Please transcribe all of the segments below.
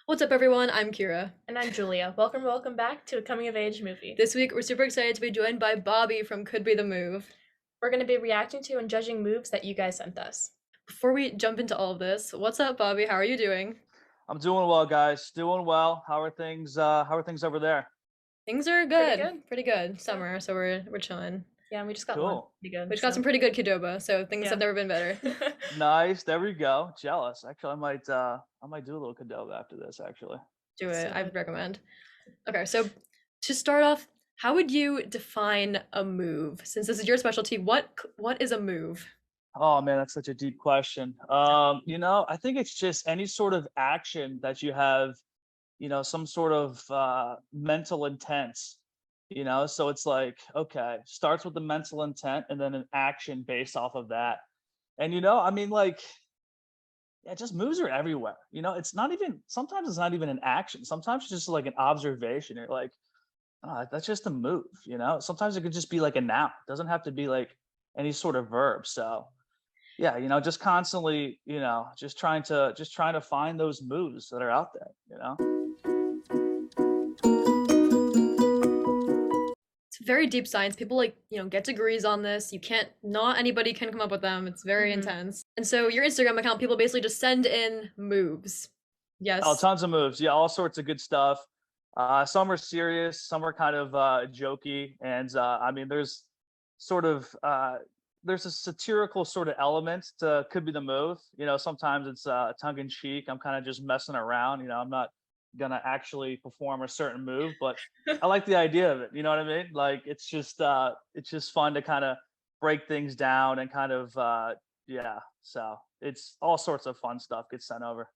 What's up, everyone? I'm Kira. And I'm Julia. Welcome back to a coming of age movie. This week, we're super excited to be joined by Bobby from Could Be the Move. We're going to be reacting to and judging moves that you guys sent us. Before we jump into all of this, what's up, Bobby? How are you doing? I'm doing well, guys. Doing well. How are things? How are things over there? Things are Pretty good. good. Pretty good. Summer, so we're chilling. Yeah, and we just got lunch. Cool. Pretty good. We just got some pretty good Qdoba, so things have never been better. Nice. There we go. Jealous. Actually, I might do a little Qdoba after this. Actually. Do it. So I good. recommend. Okay, so to start off, how would you define a move? Since this is your specialty, what is a move? Oh man, that's such a deep question. I think it's just any sort of action that you have, some sort of mental intent. So it's like, okay, starts with the mental intent and then an action based off of that. And like, yeah, just moves are everywhere. It's not even sometimes it's not even an action. Sometimes it's just like an observation. You're like, oh, that's just a move. Sometimes it could just be like a noun. It doesn't have to be like any sort of verb. So yeah, just constantly, just trying to find those moves that are out there. It's very deep science. People get degrees on this. Not anybody can come up with them. It's very intense. And so your Instagram account, people basically just send in moves. Oh, Yes. tons of moves. Yeah, all sorts of good stuff. Some are serious, some are kind of jokey, and I mean, there's a satirical sort of element to could be the move. Sometimes it's tongue in cheek. I'm kind of just messing around. I'm not gonna actually perform a certain move, but I like the idea of it. You know what I mean? Like it's just fun to kind of break things down and kind of yeah. So it's all sorts of fun stuff gets sent over.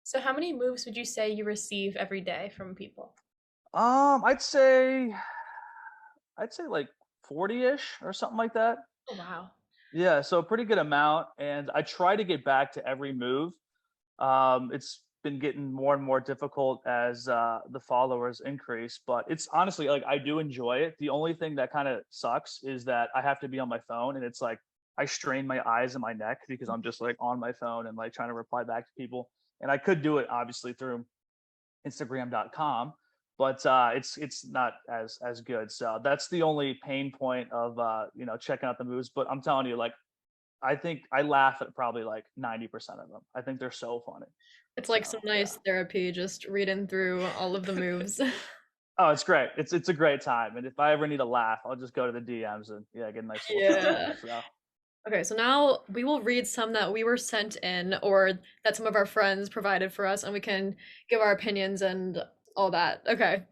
So how many moves would you say you receive every day from people? Um, I'd say I'd say like 40-ish or something like that. Oh, wow. Yeah, so a pretty good amount, and I try to get back to every move. It's been getting more and more difficult as the followers increase, but it's honestly like I do enjoy it. The only thing that kind of sucks is that I have to be on my phone, and it's like I strain my eyes and my neck because I'm just like on my phone and like trying to reply back to people. And I could do it obviously through Instagram.com, but it's not as good. So that's the only pain point of checking out the moves. But I'm telling you, like I think I laugh at probably like 90% of them. I think they're so funny. It's like some So yeah. nice therapy just reading through all of the moves. Oh, it's great. It's a great time. And if I ever need a laugh, I'll just go to the DMs and yeah, get a nice little chuckle. Yeah. So Okay, so now we will read some that we were sent in or that some of our friends provided for us, and we can give our opinions and all that. Okay.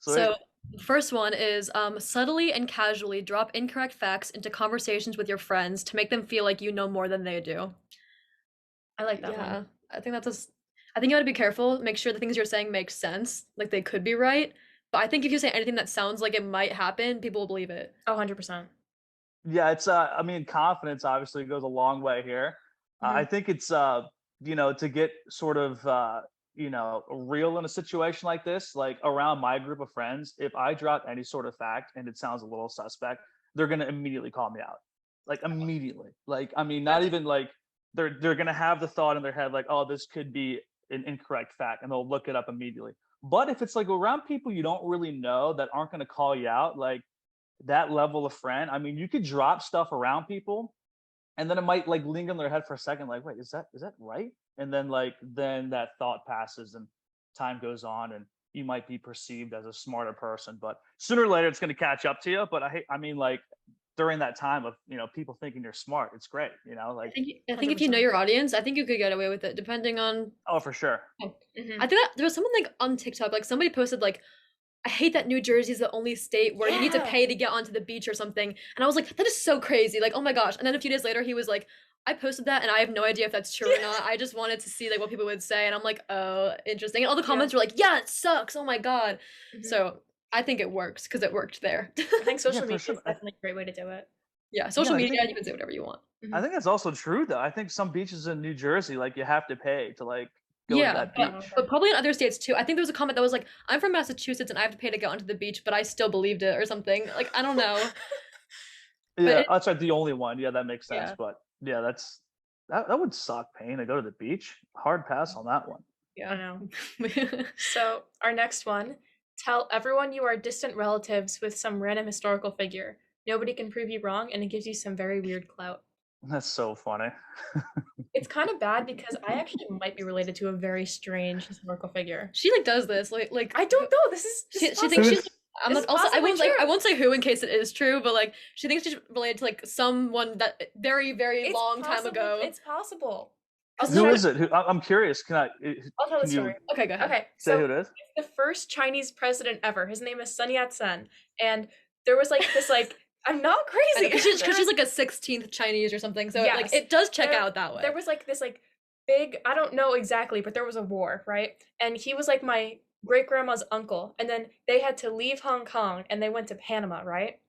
sweet. So the first one is subtly and casually drop incorrect facts into conversations with your friends to make them feel like you know more than they do. I like that Yeah, one. I think I think you gotta be careful, make sure the things you're saying make sense, like they could be right. But I think if you say anything that sounds like it might happen, people will believe it. Oh, 100%. Yeah, it's I mean, confidence obviously goes a long way here. I Hmm. think it's to get sort of real in a situation like this, like around my group of friends, if I drop any sort of fact and it sounds a little suspect, they're gonna immediately call me out. Like immediately. Like, I mean, not That's even like they're gonna have the thought in their head, like, oh, this could be an incorrect fact, and they'll look it up immediately. But if it's like around people you don't really know that aren't gonna call you out, like that level of friend, I mean, you could drop stuff around people and then it might like linger in their head for a second, like, wait, is that right? And then then that thought passes and time goes on and you might be perceived as a smarter person. But sooner or later it's gonna catch up to you. But I mean like during that time of people thinking you're smart, it's great, like I think if you know 100%. your audience, I think you could get away with it depending on. oh for sure. Oh, I Hmm. think that there was someone like on TikTok, like somebody posted like, I hate that New Jersey is the only state where you need to Yeah. pay to get onto the beach or something. And I was like, that is so crazy. Like, oh my gosh. And then a few days later, he was like, I posted that and I have no idea if that's true or not. I just wanted to see like what people would say. And I'm like, oh, interesting. And all the Yeah. comments were like, yeah, it sucks. Oh my God. Hmm. So I think it works because it worked there. I think Yeah, social for media is sure. definitely a great way to do it. Yeah, Yeah, social and I media, think you can say whatever you want. I Hmm. think that's also true though. I think some beaches in New Jersey, like you have to pay to like go to Yeah, that but Oh, beach. okay. probably in other states too. I think there was a comment that was like, "I'm from Massachusetts and I have to pay to get onto the beach, but I still believed it" or something. Like, I don't know. But Yeah, that's like the only one. Yeah, that makes sense. yeah. But yeah, that would suck paying to go to the beach. Hard pass on that one. I know. So, our next one, tell everyone you are distant relatives with some random historical figure. Nobody can prove you wrong, and it gives you some very weird clout. That's so funny. It's kind of bad because I actually might be related to a very strange historical figure. She like does this like I don't know. This is she possibly thinks she's Who's- I'm This not is also possibly I true. won't say who in case it is true, but like she thinks she's related to like someone that very very long time possible- ago. It's possible. Who is it? I'm curious. I'll tell the Can you story. Okay, go ahead. Okay, say so who it is? the first Chinese president ever. His name is Sun Yat-sen, and there was like this like I'm not crazy Because she's like a 16th Chinese or something, so Yes. like it does check There- out that way. There was like this like big I don't know exactly, but there was a war, right? And he was like my great grandma's uncle, and then they had to leave Hong Kong and they went to Panama, right?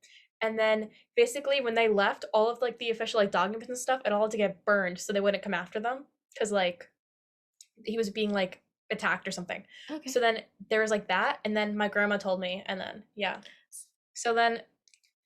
And then basically when they left, all of like the official like documents and stuff, it all had to get burned so they wouldn't come after them because like he was being like attacked or something. Okay. So then there was like that, and then my grandma told me, and then yeah. So then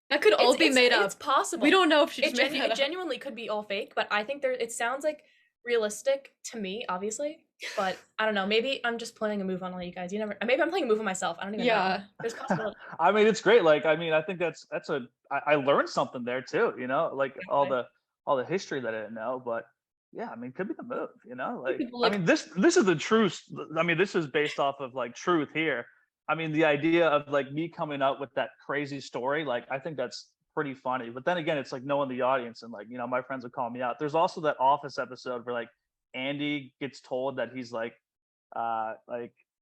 that could all be made up. It's possible. We don't know if she It, just made that it up. genuinely could be all fake, but I think it sounds like realistic to me, obviously. But I don't know. Maybe I'm just playing a move on all you guys. You never. Maybe I'm playing a move on myself. I don't even know. Yeah. There's possibility. I mean, it's great. Like, I mean, I think I learned something there too. You know, like all the history that I didn't know. But yeah, I mean, could be the move. You know, like People I like- mean, this is the truth. I mean, this is based off of like truth here. I mean, the idea of like me coming up with that crazy story, like I think that's pretty funny. But then again, it's like knowing the audience and like you know my friends would call me out. There's also that Office episode where like Andy gets told that he's like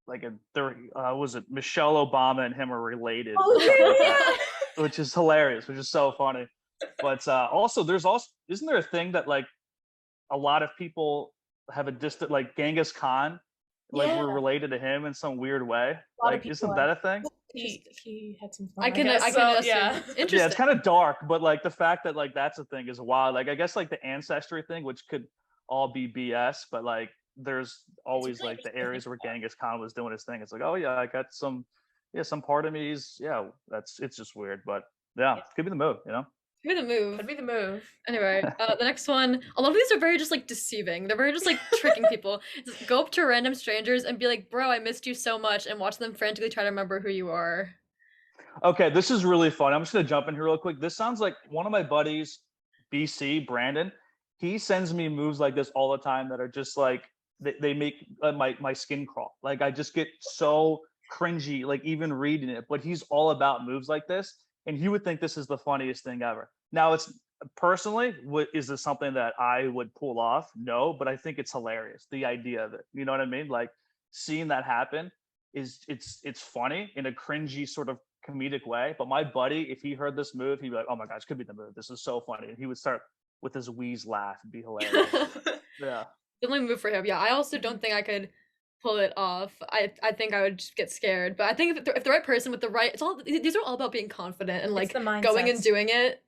was it Michelle Obama and him are related, or something like that, which is hilarious, which is so funny. But also isn't there a thing that like a lot of people have a distant like Genghis Khan, like we're Yeah. related to him in some weird way? A lot of Like, isn't people that a thing? He had some fun. I can guess. I can So, assume. yeah. Interesting. Yeah, it's kind of dark, but like the fact that like that's a thing is wild. Like I guess like the ancestry thing, which could all be BS, but like there's always really like the interesting to areas think where about. Genghis Khan was doing his thing. It's like, oh yeah, I got some part of me's it's just weird, but yeah, Yeah. could be the move, you know. Give me the move. Could be the move. Anyway, the next one. A lot of these are very just like deceiving. They're very just like tricking people. Just go up to random strangers and be like, "Bro, I missed you so much," and watch them frantically try to remember who you are. Okay, this is really fun. I'm just gonna jump in here real quick. This sounds like one of my buddies, BC Brandon. He sends me moves like this all the time that are just like they make my skin crawl. Like I just get so cringy, like even reading it. But he's all about moves like this, and he would think this is the funniest thing ever. Now, it's personally, is this something that I would pull off? No, but I think it's hilarious. The idea of it, you know what I mean? Like seeing that happen it's funny in a cringy sort of comedic way. But my buddy, if he heard this move, he'd be like, "Oh my gosh, could be the move. This is so funny," and he would start with his wheeze laugh and be hilarious. Yeah. Definitely move for him. Yeah, I also don't think I could pull it off. I think I would just get scared. But I think if the right person with the right, these are all about being confident and like It's the going and mindsets. doing it.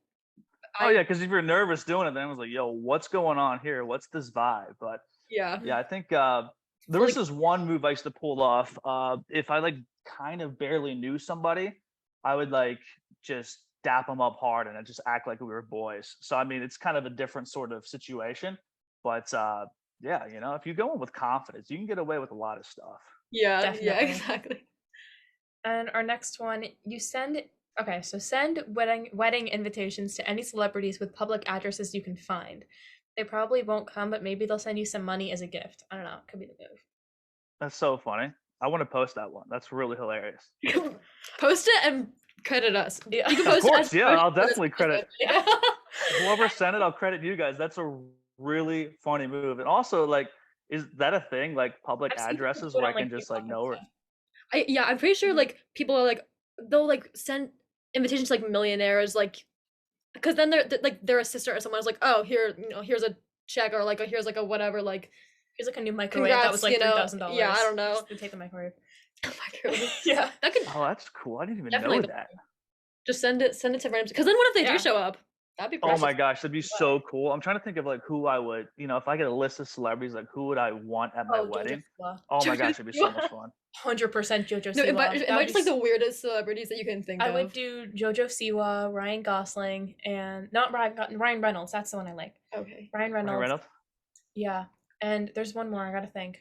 Oh yeah, because if you're nervous doing it, then I was like, "Yo, what's going on here? What's this vibe?" But Yeah. yeah, I think there was this one move I used to pull off. If I like kind of barely knew somebody, I would like just dap them up hard and I just act like we were boys. So I mean, it's kind of a different sort of situation, but yeah, you know, if you go in with confidence, you can get away with a lot of stuff. Yeah, Definitely. exactly. And our next one, send wedding invitations to any celebrities with public addresses you can find. They probably won't come, but maybe they'll send you some money as a gift. I don't know. It could be the move. That's so funny. I want to post that one. That's really hilarious. Post it and credit us. Yeah. You can Of post it course, as yeah, first I'll for this definitely credit- episode. Yeah. Whoever sent it, I'll credit you guys. That's a really funny move. And also, like, is that a thing? Like public I've seen people addresses do it where I on, like, can just TikTok like and know where stuff. Yeah, I'm pretty sure like people are like they'll like send invitations to like millionaires like because then they're like their assistant or someone's like, oh, here, you know, here's a check or like here's like a whatever like Here's like a new microwave that was Congrats, like you know. $3,000. Yeah, I don't know. Just to take the microwave. microwave. Yeah. That could Oh, that's cool. I didn't even Definitely know the- that. just send it to random because then what if they Yeah. do show up? That'd be Oh precious. my gosh, that'd be so cool. I'm trying to think of like who I would, you know, if I get a list of celebrities, like who would I want at my Oh, wedding? JoJo Oh my Jojo gosh, it'd be so Siwa. much fun. 100% JoJo No, Siwa. invite That would just be like the weirdest celebrities that you can think I of. would do JoJo Siwa, Ryan Gosling, and not Ryan Reynolds. That's the one I like. Okay. Ryan Ryan Reynolds. Reynolds? Yeah, and there's one more I gotta think.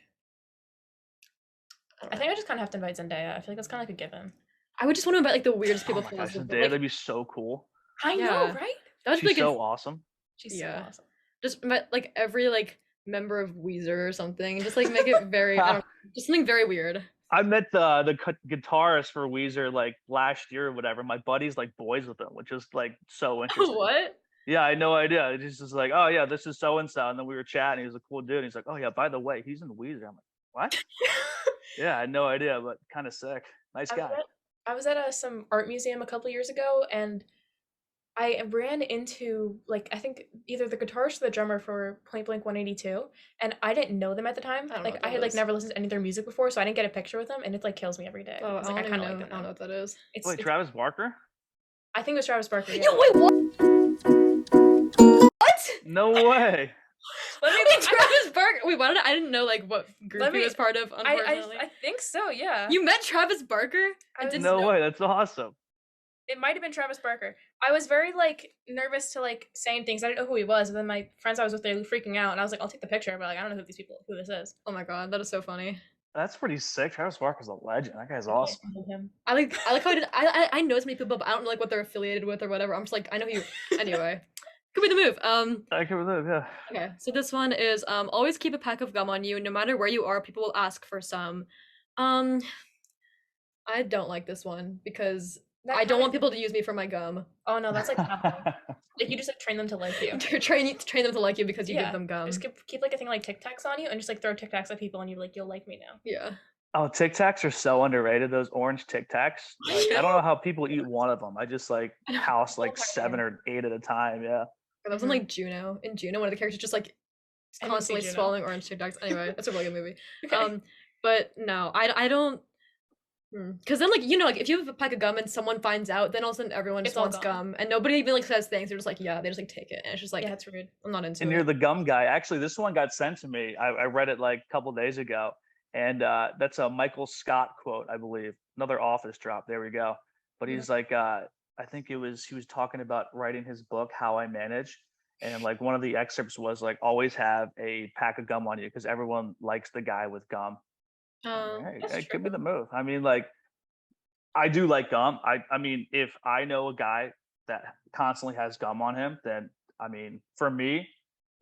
I think I just kind of have to invite Zendaya. I feel like that's kind of like a given. I would just want to invite like the weirdest Oh people my gosh, possible. Zendaya, Like, that'd be so cool. I know, Yeah. right? that would She's be like so awesome. She's Yeah. so awesome. just invite like every like member of Weezer or something. And just like make it very, I don't know, just something very weird. I met the guitarist for Weezer like last year or whatever. My buddy's like boys with him, which is like so interesting. What? Yeah, I had no idea. He's just like, oh yeah, this is so and so, and then we were chatting. He was a cool dude. And he's like, oh yeah, by the way, he's in Weezer. I'm like, what? Yeah, I had no idea, but kind of sick. Nice guy. I was at some art museum a couple years ago, and I ran into like I think either the guitarist or the drummer for Point Blank 182, and I didn't know them at the time. I don't know Like what I that had like is. never listened to any of their music before, so I didn't get a picture with them, and it like kills me every day. Oh, It's I like don't I even kind of know. like I don't know them now. what that is. It's, Wait, it's- Travis Barker? I think it was Travis Barker. Yeah. Yo, wait, what? No way. Let me. Wait, Travis Barker. Wait, why did I didn't know like what group Let he me- was part of? Unfortunately, I think so. Yeah. you met Travis Barker I and was- didn't No know. way. That's awesome. It might have been Travis Barker. I was very like nervous to like saying things. I didn't know who he was, and then my friends I was with they were freaking out, and I was like, I'll take the picture, but like I don't know who this is. Oh my god, that is so funny. That's pretty sick. Travis Barker's a legend. That guy's I can't awesome. handle him. I like how I know so many people, but I don't know like what they're affiliated with or whatever. I'm just like I know who. Anyway, could be the move. I can believe, yeah. Okay, so this one is always keep a pack of gum on you. No matter where you are, people will ask for some. I don't like this one because That I don't kinda- want people to use me for my gum. Oh no, that's like nothing. Like you just like train them to like you. train them to like you because you Yeah, give them gum. Just keep like a thing like Tic Tacs on you, and just like throw Tic Tacs at people, and you're like, you'll like me now. Yeah. Oh, Tic Tacs are so underrated. Those orange Tic Tacs. Like, I don't know how people eat one of them. I just like I know. house like my 7 or 8 at a time. Yeah. That was in like Juno. In Juno, one of the characters just like I didn't see constantly Juno. swallowing orange Tic Tacs. Anyway, that's a really good movie. Okay. But no, I don't. Because then, like, you know, like if you have a pack of gum and someone finds out, then all of a sudden everyone just It's all wants gone. gum, and nobody even like says thanks. They're just like, yeah, they just like take it, and it's just like, yeah, it's rude. I'm not into And it. you're the gum guy. Actually, this one got sent to me. I read it like a couple days ago. And that's a Michael Scott quote, I believe. Another Office drop. There we go. But Mhm. he's like, I think he was talking about writing his book, How I Manage. And like one of the excerpts was like, always have a pack of gum on you because everyone likes the guy with gum. Hey, That's it could true. be the move. I mean, like, I do like gum. I mean, if I know a guy that constantly has gum on him, then I mean, for me,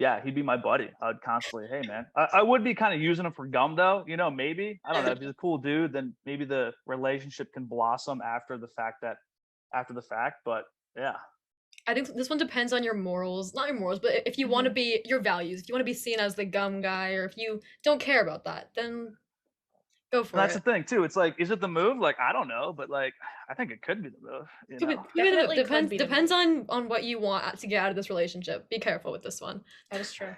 yeah, he'd be my buddy. I'd constantly, hey man. I would be kind of using him for gum though, you know, maybe. I don't know. If he's a cool dude, then maybe the relationship can blossom after the fact. But yeah. I think this one depends on your morals, not your morals, but if you want to be your values, if you want to be seen as the gum guy, or if you don't care about that, then go for That's it. the thing too. It's like, is it the move? Like, I don't know, but like, I think it could be the move. You Could be- know? could be the- Definitely could depends be the depends on what you want to get out of this relationship. Be careful with this one. That is true.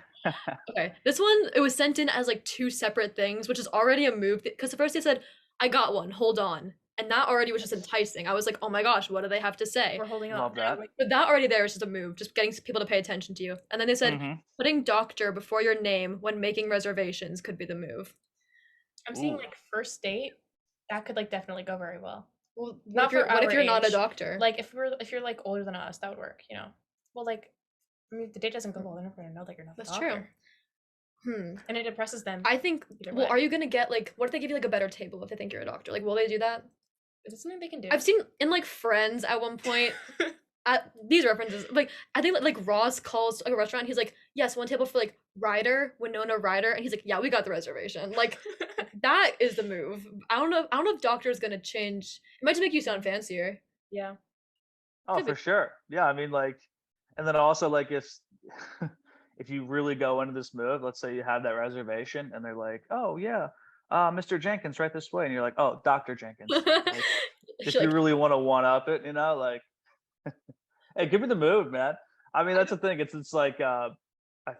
Okay, this one it was sent in as like 2 separate things, which is already a move. Because at first they said, "I got one, hold on," and that already was just enticing. I was like, "Oh my gosh, what do they have to say?" We're holding Love on. that. But that already there is just a move, just getting people to pay attention to you. And then they said, Mhm. putting doctor before your name when making reservations could be the move. I'm seeing Ooh. like first date. That could like definitely go very well. Well, Not if you're, for what if our you're not a age. doctor? Like if you're like older than us, that would work. You know. Well, like I mean, if the date doesn't go well, they're not gonna know that you're not. That's the true. doctor. And it depresses them. I think, Either well, way. are you gonna get like, what if they give you like a better table if they think you're a doctor? Like, will they do that? Is it something they can do? I've seen in like Friends at one point. At these references, like I think like Ross calls like a restaurant. He's like, "Yes, one table for like Ryder, Winona Ryder," and he's like, "Yeah, we got the reservation." Like that is the move. I don't know. I don't know if doctor is gonna change. It might just make you sound fancier. Yeah. Oh, Could be. for sure. Yeah, I mean, like, and then also like if if you really go into this move, let's say you have that reservation, and they're like, "Oh yeah, Mr. Jenkins, right this way," and you're like, "Oh, Dr. Jenkins." Like, if You're you like, really want to one up it, you know, like, hey, give me the move, man. I mean, that's the thing. It's like, I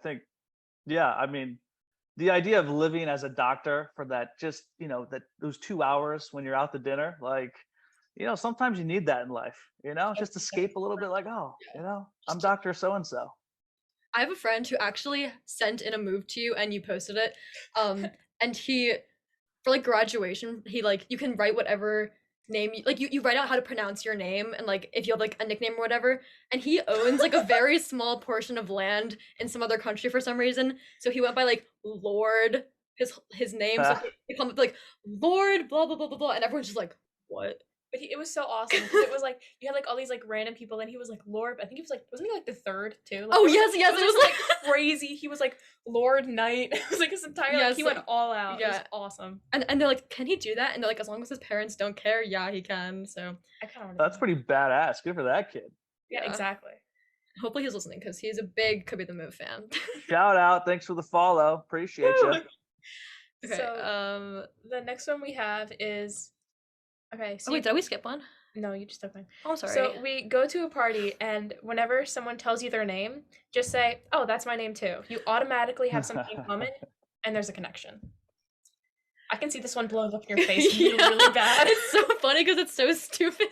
think, yeah. I mean, the idea of living as a doctor for that, just those 2 hours when you're out to dinner, like, sometimes you need that in life, just escape a little bit, like, oh, I'm Dr. So and so. I have a friend who actually sent in a move to you, and you posted it. And he, for like graduation, he like you can write whatever name you write out how to pronounce your name, and like if you have like a nickname or whatever. And he owns like a very small portion of land in some other country for some reason, so he went by like Lord his name, so he come up like Lord blah blah blah blah blah, and everyone's just like, what? But it was so awesome because it was like you had like all these like random people, and he was like Lord. I think he was like wasn't he like the third too? Like, Oh it was, yes, yes, it was like crazy. He was like Lord Knight. It was like his entire like, he Yes, went all out. It was yeah. awesome. and they're like, can he do that? And they're like, as long as his parents don't care, yeah, he can. So I kind of That's pretty badass. Good for that kid. yeah, exactly. Hopefully he's listening because he's a big Could Be the Move fan. Shout out. Thanks for the follow. Appreciate you. Okay. So the next one we have is okay. So Oh wait, did we skip one? no, you just took mine. Oh, sorry. So we go to a party, and whenever someone tells you their name, just say, "Oh, that's my name too." You automatically have something in common, and there's a connection. I can see this one blowing up in your face really bad. It's so funny because it's so stupid.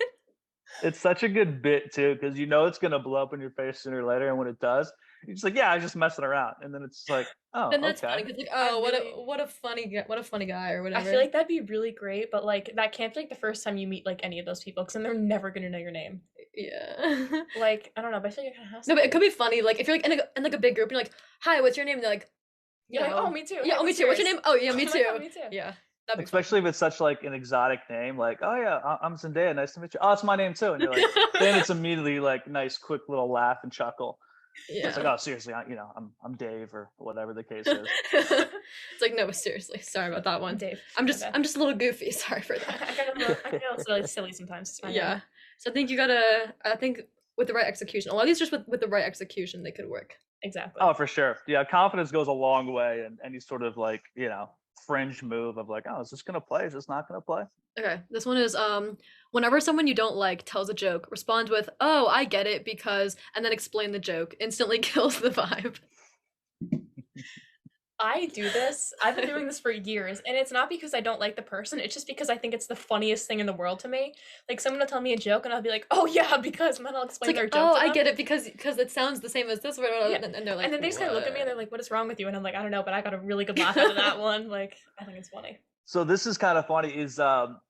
It's such a good bit too, because you know it's gonna blow up in your face sooner or later, and when it does, you're just like, "Yeah, I was just messing around," and then it's like, "Oh, Then that's okay." funny because like, I oh, really- what a funny guy or I whatever. feel like that'd be really great, but like that can't be like the first time you meet like any of those people, because then they're never gonna know your name. yeah. Like I don't know, but I feel like it kind of has to. No, but it be. could be funny. Like if you're like in like a big group, and you're like, "Hi, what's your name?" And they're like, You're like, know, oh, me too. "Yeah, oh, me too. What's your name?" "Oh, yeah, me Oh my too." God, me too. Yeah, that'd be Especially if it's such like an exotic name, like, "Oh yeah, I'm Zendaya. Nice to meet you." "Oh, it's my name too." And you're like, then it's immediately like nice, quick little laugh and chuckle. yeah. It's like, "Oh, seriously, I'm Dave," or whatever the case is. It's like, no, seriously, sorry about that one. Dave. I'm my just bad. I'm just a little goofy. Sorry for I that. get a little silly sometimes. It's fine. Yeah. So I think you gotta. I think with the right execution, a lot of these just with the right execution, they could work. Exactly. Oh, for sure. Yeah, confidence goes a long way, and any sort of like fringe move of like, "Oh, is this gonna play? Is this not gonna play?" Okay, this one is whenever someone you don't like tells a joke, respond with, "Oh, I get it because," and then explain the joke. Instantly kills the vibe. I do this. I've been doing this for years, and it's not because I don't like the person. It's just because I think it's the funniest thing in the world to me. Like someone will tell me a joke, and I'll be like, "Oh yeah," because, and then I'll It's explain their like, joke. "Oh, to I them. get it because it sounds the same as this one," Yeah. and they're like, And then they just kind of look at me, and they're like, "What is wrong with you?" And I'm like, "I don't know, but I got a really good laugh out of that one." Like, I think it's funny. So this is kind of funny. Is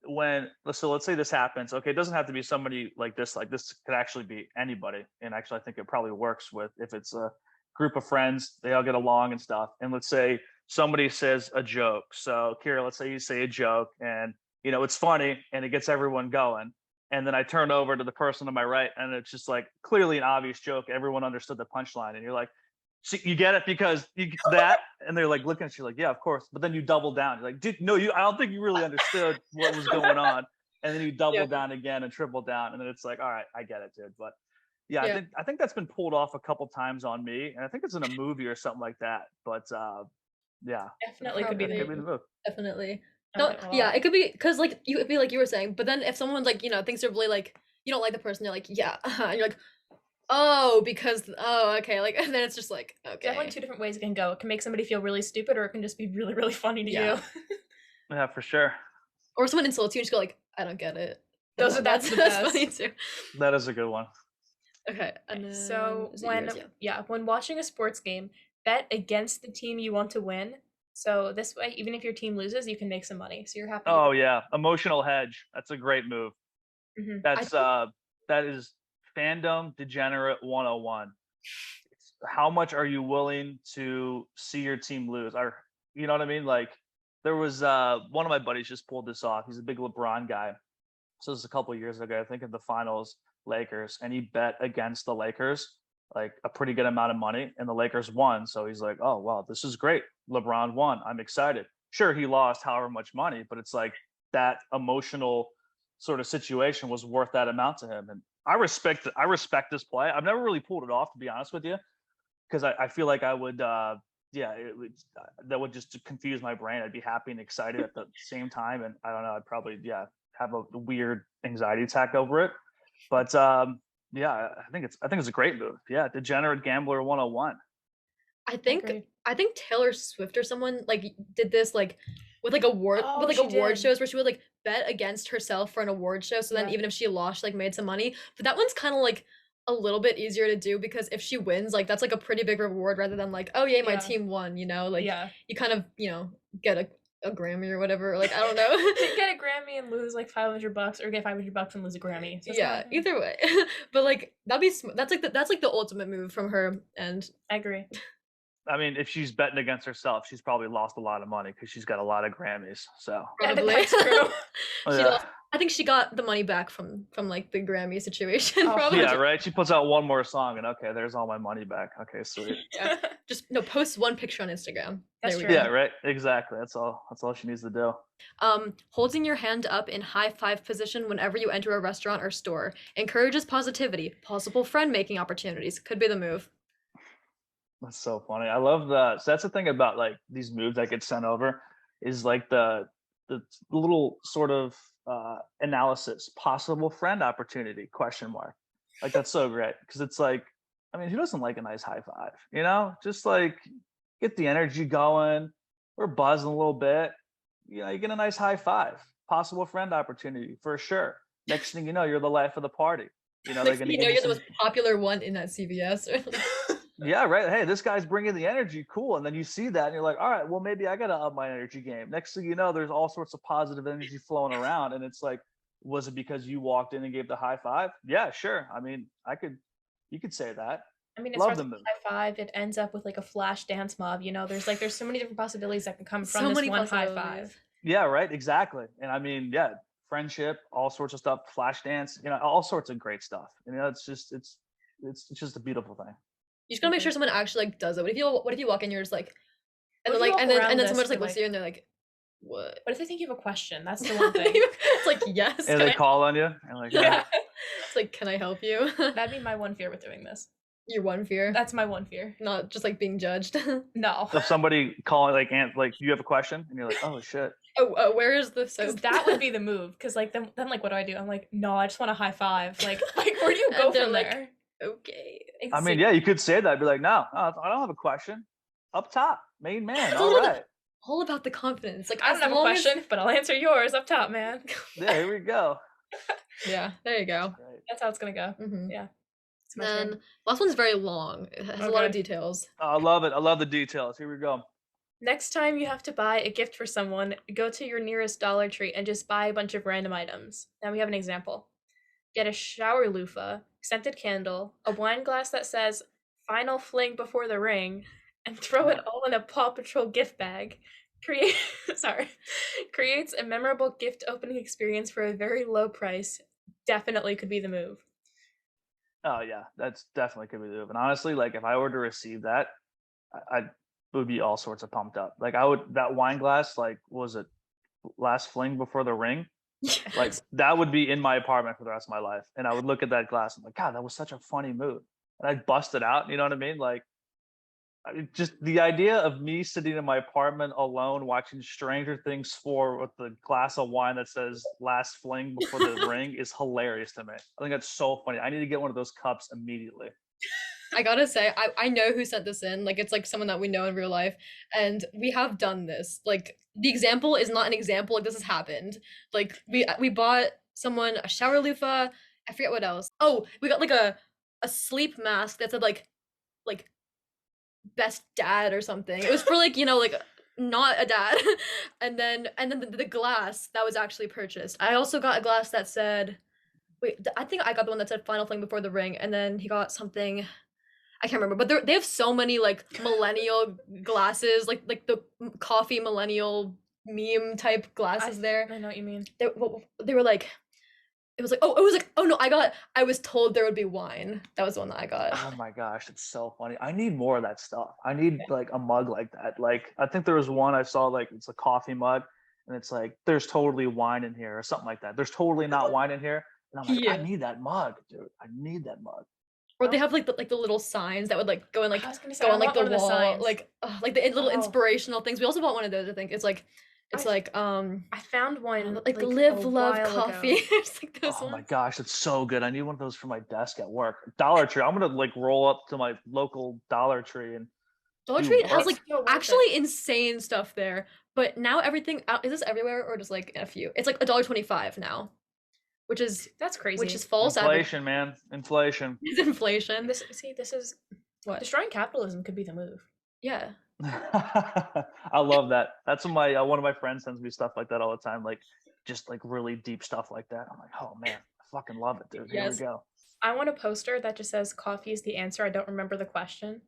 when let's say this happens. Okay, it doesn't have to be somebody like this. Like this could actually be anybody. And actually, I think it probably works with if it's a group of friends, they all get along and stuff. And let's say somebody says a joke. So Kira, let's say you say a joke, and it's funny, and it gets everyone going. And then I turn over to the person on my right, and it's just like clearly an obvious joke. Everyone understood the punchline, and you're like, "So you get it because you that," and they're like looking at you like, "Yeah, of course." But then you double down. You're like, "Dude, no, I don't think you really understood what was going on." And then you double Yeah. down again and triple down, and then it's like, "All right, I get it, dude." But yeah, Yeah. I think that's been pulled off a couple times on me, and I think it's in a movie or something like that. But yeah, Definitely could be Probably. could the be the move. Definitely. Okay, No, well, yeah, it could be because like you it'd be like you were saying, but then if someone's like thinks they're really like you don't like the person, they're like yeah, and you're like oh because oh okay like and then it's just like okay definitely two different ways it can go. It can make somebody feel really stupid, or it can just be really, really funny to Yeah. you. Yeah, for sure. or someone insults you and just go like I don't get it. Those are- that's the best. funny too. That is a good one. Okay, and then So is it when yours? Yeah. when watching a sports game, bet against the team you want to win. So this way, even if your team loses, you can make some money. So you're happy. to Oh do yeah, emotional hedge. That's a great move. it. Mhm. That's think- that is fandom degenerate 101. How much are you willing to see your team lose? Or you know what I mean? Like there was one of my buddies just pulled this off. He's a big LeBron guy. So this was a couple of years ago, I think in the finals, Lakers, and he bet against the Lakers like a pretty good amount of money, and the Lakers won. So he's like, "Oh wow, this is great. LeBron won. I'm excited." Sure, he lost however much money, but it's like that emotional sort of situation was worth that amount to him. And I respect this play. I've never really pulled it off, to be honest with you, because I feel like I would that would just confuse my brain. I'd be happy and excited at the same time, and I don't know, I'd probably have a weird anxiety attack over it. But yeah, I think it's a great move. Yeah, degenerate gambler 101. I think Agreed. I think Taylor Swift or someone like did this like with like award Oh, with like she award did. shows where she would like bet against herself for an award show. So then Yeah. even if she lost, she, like made some money. But that one's kind of like a little bit easier to do because if she wins, like that's like a pretty big reward rather than like, oh yay, my Yeah. team won, like yeah. you kind of, get a Grammy or whatever. Like I don't know. Get a Grammy and lose like $500, or get $500 and lose a Grammy. So it's Yeah, not- either way. But like that's like the ultimate move from her and I agree. I mean, if she's betting against herself, she's probably lost a lot of money because she's got a lot of Grammys. So Probably. That's true. She yeah, lost, I think she got the money back from like the Grammy situation. Oh, Probably. yeah, right. She puts out one more song, and okay, there's all my money back. Okay, sweet. Yeah. Just no, post one picture on Instagram. That's there we true. Yeah, go. right. Exactly. That's all. That's all she needs to do. Holding your hand up in high five position whenever you enter a restaurant or store encourages positivity. Possible friend making opportunities could be the move. That's so funny. I love that. So that's the thing about like these moves that get sent over is like the little sort of analysis, possible friend opportunity question mark. Like that's so great because it's like, I mean, who doesn't like a nice high five? You know, just like get the energy going. We're buzzing a little bit. You know, you get a nice high five. Possible friend opportunity for sure. Next thing you know, you're the life of the party. You know, they're Like, gonna you give know, you you're the some most popular one in that CVS. yeah, right. Hey, this guy's bringing the energy. Cool. And then you see that and you're like, all right, well, maybe I got to up my energy game. Next thing you know, there's all sorts of positive energy flowing around. And it's like, was it because you walked in and gave the high five? Yeah, sure. I mean, you could say that. I mean, it Love starts the with move. high five. It ends up with like a flash dance mob. You know, there's so many different possibilities that can come from So this many one high possibilities. five. Yeah, right. Exactly. And I mean, yeah, friendship, all sorts of stuff, flash dance, you know, all sorts of great stuff. You know, it's just a beautiful thing. You just gotta make sure Mhm. someone actually like does it. What if you walk in, you're just like, and What then if you like, walk and then around and then this someone just for, like looks at like- you and they're like, what? What if they think you have a question? That's the one thing. It's like, yes. And Can they I, call on you and like, Yeah. it's like, can I help you? That'd be my one fear with doing this. Your one fear, That's my one fear. not just like being judged. No. if somebody calling like you have a question and you're like, oh shit. Oh, where is the Because soap? that would be the move. Because like then like what do? I'm like, no, I just want a high five. Like where do you And go they're from like, there? okay. I mean, yeah, you could say that. Be like, no, I don't have a question. Up top, main man. It's All all, right. all about the confidence. Like, I as don't have a long as- question, but I'll answer yours up top, man. Yeah, here we go. Yeah, there you go. Great. That's how it's gonna go. Mm-hmm. Yeah. It's my turn. Then last one's very long. It has a lot of Okay. details. Oh, I love it. I love the details. Here we go. Next time you have to buy a gift for someone, go to your nearest Dollar Tree and just buy a bunch of random items. Now we have an example. Get a shower loofah, scented candle, a wine glass that says "Final fling before the ring," and throw it all in a Paw Patrol gift bag. Create creates a memorable gift opening experience for a very low price. Definitely could be the move. Oh yeah, that's definitely could be the move. And honestly, like if I were to receive that, I would be all sorts of pumped up. Like I would that wine glass, like was it last fling before the ring? Like that would be in my apartment for the rest of my life. And I would look at that glass and like, God, that was such a funny move. And I'd bust it out. You know what I mean? Like I mean, just the idea of me sitting in my apartment alone watching Stranger Things 4 with the glass of wine that says last fling before the ring is hilarious to me. I think that's so funny. I need to get one of those cups immediately. I gotta say, I know who sent this in. Like, it's like someone that we know in real life, and we have done this. Like, the example is not an example. Like, this has happened. Like, we bought someone a shower loofah. I forget what else. Oh, we got like a sleep mask that said like best dad or something. It was for like, you know, like not a dad. and then the glass that was actually purchased. I also got a glass that said, wait, I think I got the one that said final fling before the ring, and then he got something I can't remember, but they have so many like millennial glasses, like the coffee millennial meme type glasses there. I know what you mean. They were like, it was like, oh no, I was told there would be wine. That was the one that I got. Oh my gosh, it's so funny. I need more of that stuff. I need like a mug like that. Like I think there was one I saw like it's a coffee mug and it's like there's totally wine in here or something like that. There's totally not wine in here. And I'm like, Yeah. I need that mug, dude. I need that mug. Or they have like the little signs that would like go in like I was gonna say, go I on like want the one of the wall, signs. like the little Oh. inspirational things. We also bought one of those. I think it's like I found one like a live love while ago. coffee. It's like those Oh my ones. gosh, it's so good. I need one of those for my desk at work. Dollar Tree. I'm gonna like roll up to my local Dollar Tree and Dollar Dude, Tree what? has like It's so worth it. actually insane stuff there. But now everything is this everywhere or just like in a few? It's like $1.25 now, which is That's crazy. false inflation, man. Inflation. It's inflation. This is What? destroying capitalism could be the move. Yeah. I love that. That's what my one of my friends sends me stuff like that all the time, like just like really deep stuff like that. I'm like, oh man, I fucking love it, dude. Here Yes. we go. I want a poster that just says "Coffee is the answer." I don't remember the question.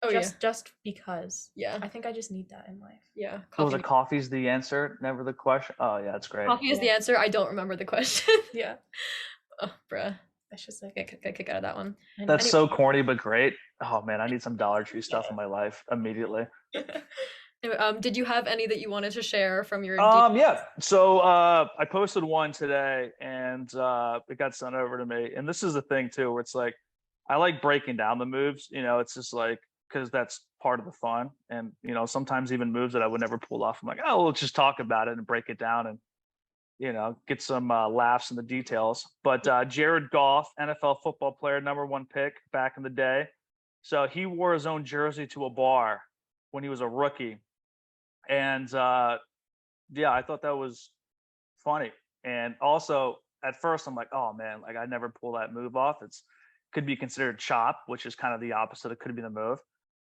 Oh just because. yeah. I think I just need that in life. Yeah. What was Coffee. it? Coffee's the answer, never the question. Oh yeah, that's great. Coffee is the Yeah. answer. I don't remember the question. Yeah. Oh, bruh. It's just like Get a kick out of that one. That's any- so corny but great. Oh man, I need some Dollar Tree stuff in my life immediately. Anyway, did you have any that you wanted to share from your Yeah. So I posted one today and it got sent over to me. And this is the thing too, where it's like I like breaking down the moves, it's just like because that's part of the fun. And sometimes even moves that I would never pull off. I'm like, oh, let's just talk about it and break it down and get some laughs in the details. But Jared Goff, NFL football player, #1 pick back in the day. So he wore his own jersey to a bar when he was a rookie. And yeah, I thought that was funny. And also at first I'm like, oh man, like I never pull that move off. It's could be considered chop, which is kind of the opposite. It could be the move.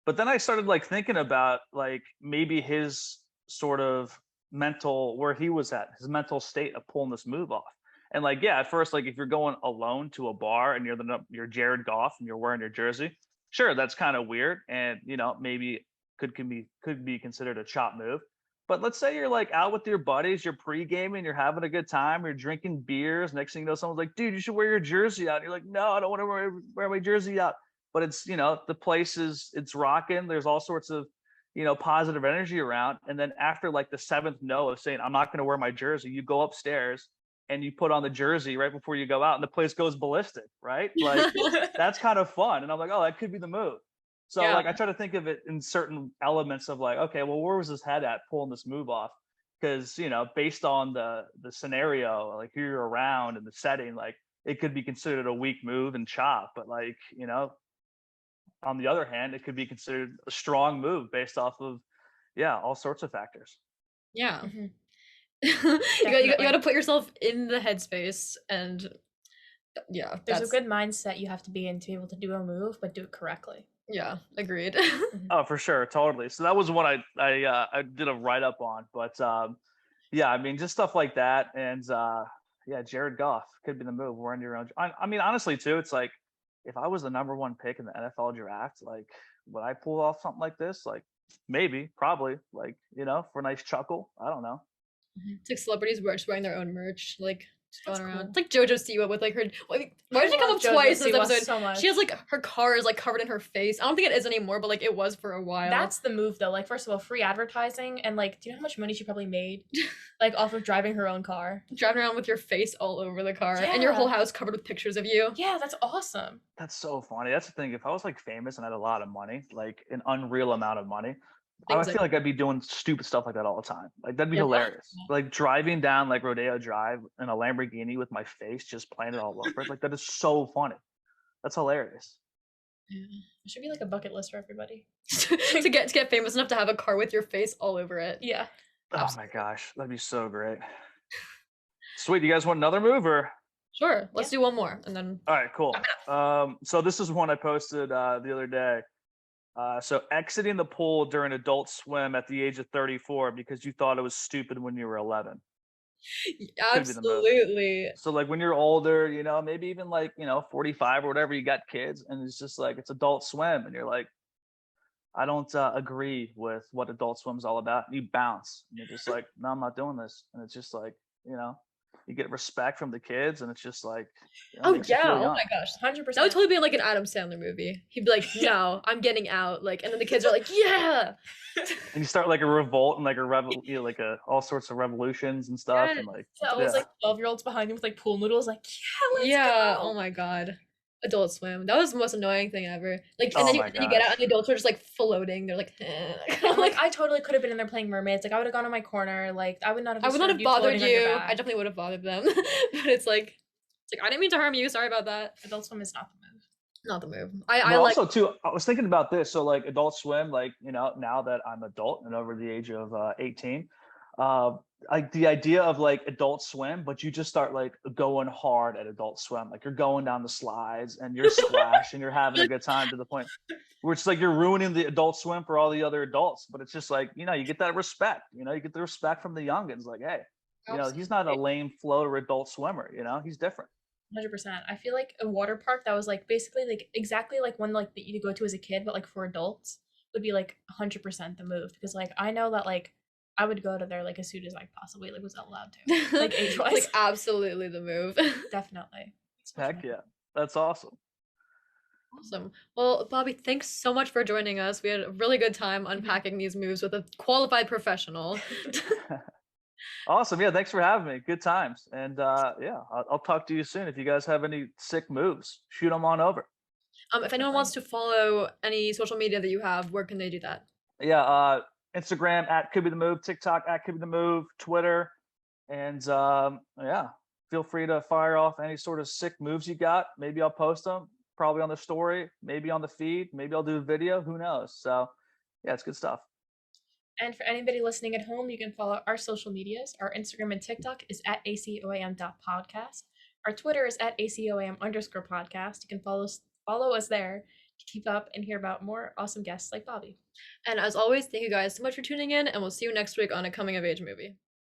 But then I started like thinking about like maybe his sort of where he was at, his mental state of pulling this move off. And like, yeah, at first, like if you're going alone to a bar and you're Jared Goff and you're wearing your jersey, sure, that's kind of weird. And maybe could be considered a chop move. But let's say you're like out with your buddies, you're pre-gaming, you're having a good time, you're drinking beers. Next thing you know, someone's like, dude, you should wear your jersey out. And you're like, no, I don't want to wear my jersey out. But it's, the place it's rocking. There's all sorts of, positive energy around. And then after like the seventh no of saying, I'm not going to wear my jersey, you go upstairs and you put on the jersey right before you go out and the place goes ballistic, right? Like that's kind of fun. And I'm like, oh, that could be the move. So Yeah. like I try to think of it in certain elements of like, okay, well, where was his head at pulling this move off? Because based on the scenario, like who you're around and the setting, like it could be considered a weak move and chop. But like on the other hand, it could be considered a strong move based off of all sorts of factors. Yeah. Mhm. You got to put yourself in the headspace and yeah. There's a good mindset you have to be in to be able to do a move, but do it correctly. Yeah, agreed. Oh, for sure, totally. So that was one I did a write up on, but yeah, I mean, just stuff like that, and yeah, Jared Goff could be the move. Wearing your own. I mean, honestly, too, it's like if I was the #1 pick in the NFL draft, like would I pull off something like this? Like maybe, probably, like for a nice chuckle. I don't know. It's like celebrities were just wearing their own merch, like just That's going around. cool. It's like JoJo Siwa with like her. Like, why did she come love up JoJo twice in this Siwa episode? so much. She has like her car is like covered in her face. I don't think it is anymore, but like it was for a while. That's the move though. Like first of all, free advertising and like do you know how much money she probably made like off of driving her own car? driving around with your face all over the car and your whole Yeah. house covered with pictures of you. Yeah, that's awesome. That's so funny. That's the thing. If I was like famous and had a lot of money, like an unreal amount of money, I Things would feel like I'd be doing stupid stuff like that all the time. Like that'd be Yeah. hilarious. Like driving down like Rodeo Drive in a Lamborghini with my face just playing it all over it. Like that is so funny. That's hilarious. It should be like a bucket list for everybody. to get famous enough to have a car with your face all over it. Yeah. Oh my gosh, that'd be so great. Sweet. You guys want another move or? Sure, let's do one more and then All right, cool. So this is one I posted the other day. So exiting the pool during Adult Swim at the age of 34 because you thought it was stupid when you were 11. be the move. absolutely. So like when you're older, maybe even like 45 or whatever, you got kids, and it's just like it's Adult Swim, and you're like, I don't agree with what Adult Swim's all about. You bounce, and you're just like, no, I'm not doing this, and it's just like you get respect from the kids, and it's just like, Oh makes you yeah, feel oh young. my gosh. 100%. That would totally be like an Adam Sandler movie. He'd be like, "No, I'm getting out." Like, and then the kids are like, "Yeah." And you start like a revolt and like all sorts of revolutions and stuff, Yes. and like So always yeah. like 12-year-olds behind him with like pool noodles, like, yeah, let's Yeah. go. Oh my god. Adult Swim. That was the most annoying thing ever. Like, Oh and then my you get out gosh. and the adults are just like floating. They're like, eh. I'm like, I totally could have been in there playing mermaids. Like, I would have gone in my corner. Like, I would not have. I would not have disturbed bothered floating on your you. back. I definitely would have bothered them. But it's like I didn't mean to harm you. Sorry about that. Adult Swim is not the move. Not the move. But I like. also too, I was thinking about this. So like Adult Swim, like now that I'm adult and over the age of 18, like the idea of like Adult Swim, but you just start like going hard at Adult Swim, like you're going down the slides and you're splashing, and you're having a good time to the point where it's like you're ruining the Adult Swim for all the other adults. But it's just like you get that respect. You get the respect from the youngins. Like, hey, he's not a lame floater Adult Swimmer. He's different. 100%. I feel like a water park that was like basically like exactly like one like that you go to as a kid, but like for adults. would be like 100% the move, because like I know that like I would go to there like as soon as I possibly like was allowed to, like It's, age-wise. like absolutely the move. Definitely. Heck yeah, that's awesome. Awesome. Well, Bobby, thanks so much for joining us. We had a really good time unpacking these moves with a qualified professional. Awesome. Yeah, thanks for having me. Good times. And yeah, I'll talk to you soon. If you guys have any sick moves, shoot them on over. If anyone wants to follow any social media that you have, where can they do that? Yeah, Instagram at Could Be The Move, TikTok at Could Be The Move, Twitter, and yeah, feel free to fire off any sort of sick moves you got. Maybe I'll post them, probably on the story, maybe on the feed, maybe I'll do a video. Who knows? So yeah, it's good stuff. And for anybody listening at home, you can follow our social medias. Our Instagram and TikTok is at acoam.podcast. Our Twitter is at acoam_podcast. You can follow us there to keep up and hear about more awesome guests like Bobby. And as always, thank you guys so much for tuning in, and we'll see you next week on a coming of age movie.